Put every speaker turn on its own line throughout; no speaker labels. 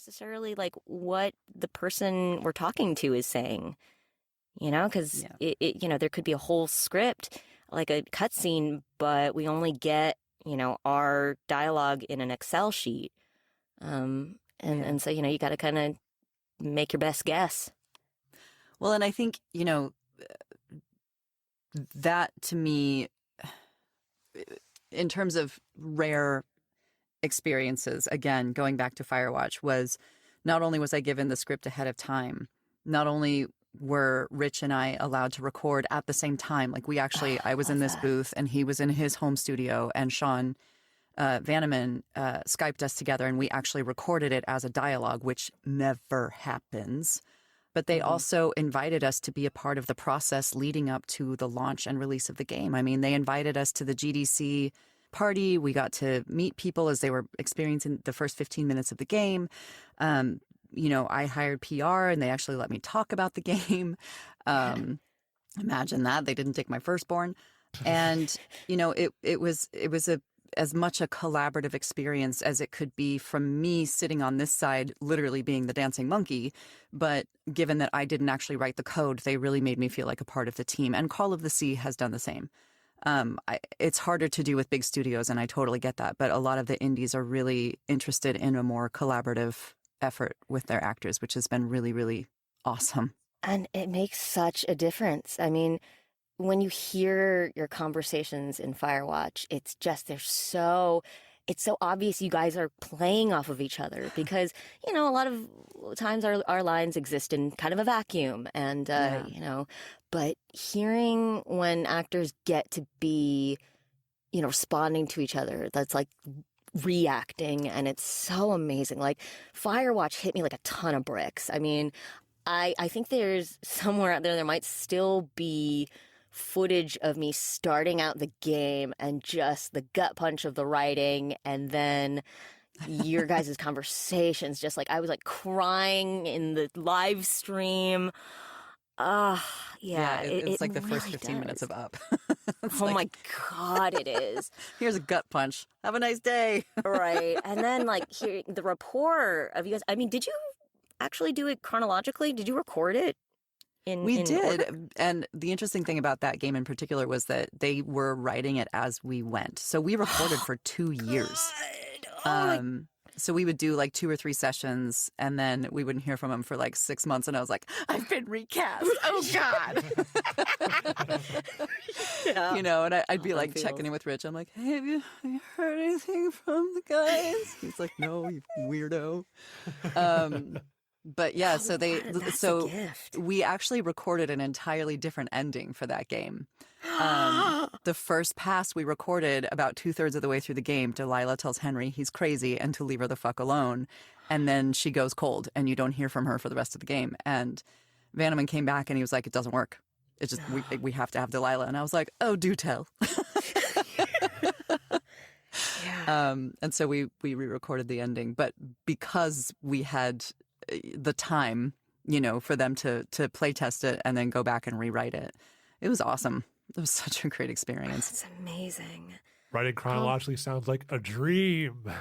necessarily like what the person we're talking to is saying, because there could be a whole script, like a cutscene, but we only get, our dialogue in an Excel sheet. And so, you got to kind of make your best guess.
Well, and I think, that to me, in terms of rare experiences, again, going back to Firewatch, was not only was I given the script ahead of time, not only were Rich and I allowed to record at the same time. Like I was in this booth and he was in his home studio, and Sean Vanneman Skyped us together and we actually recorded it as a dialogue, which never happens. But they also invited us to be a part of the process leading up to the launch and release of the game. I mean, they invited us to the GDC party. We got to meet people as they were experiencing the first 15 minutes of the game. I hired PR and they actually let me talk about the game. Imagine that. They didn't take my firstborn. And, it was as much a collaborative experience as it could be from me sitting on this side, literally being the dancing monkey. But given that I didn't actually write the code, they really made me feel like a part of the team. And Call of the Sea has done the same. It's harder to do with big studios, and I totally get that. But a lot of the indies are really interested in a more collaborative effort with their actors, which has been really, really awesome.
And it makes such a difference. I mean, when you hear your conversations in Firewatch, it's so obvious you guys are playing off of each other because, a lot of times our lines exist in kind of a vacuum. And, but hearing when actors get to be, responding to each other, that's like reacting, and it's so amazing. Like Firewatch hit me like a ton of bricks. I mean, I think there's somewhere out there might still be footage of me starting out the game and just the gut punch of the writing, and then your guys' conversations, just like I was like crying in the live stream.
It's like the
really
first 15 minutes of Up.
My God, it is.
Here's a gut punch. Have a nice day.
Right. And then like hearing the rapport of you guys. I mean, did you actually do it chronologically? Did you record it?
We did.
Order?
And the interesting thing about that game in particular was that they were writing it as we went. So we recorded for 2 years. So we would do like 2 or 3 sessions, and then we wouldn't hear from them for like 6 months. And I was like, I've been recast. Oh, God.
Yeah.
And I'd be like checking in with Rich. I'm like, hey, have you heard anything from the guys? He's like, no, you weirdo. But yeah, we actually recorded an entirely different ending for that game. The first pass we recorded about 2/3 of the way through the game, Delilah tells Henry he's crazy and to leave her the fuck alone. And then she goes cold and you don't hear from her for the rest of the game. And Vanneman came back and he was like, it doesn't work. It's just, we have to have Delilah. And I was like, oh, do tell.
Yeah.
And so we re-recorded the ending. But because we had the time, for them to play test it and then go back and rewrite it. It was awesome. It was such a great experience.
It's amazing.
Writing chronologically sounds like a dream.
Yeah,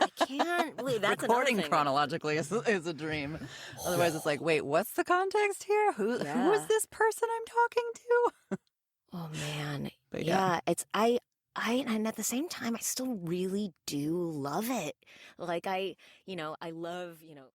I can't believe that's
recording chronologically is a dream. Otherwise, it's like, wait, what's the context here? Who is this person I'm talking to?
Oh man,
but
yeah. It's and at the same time, I still really do love it. Like I love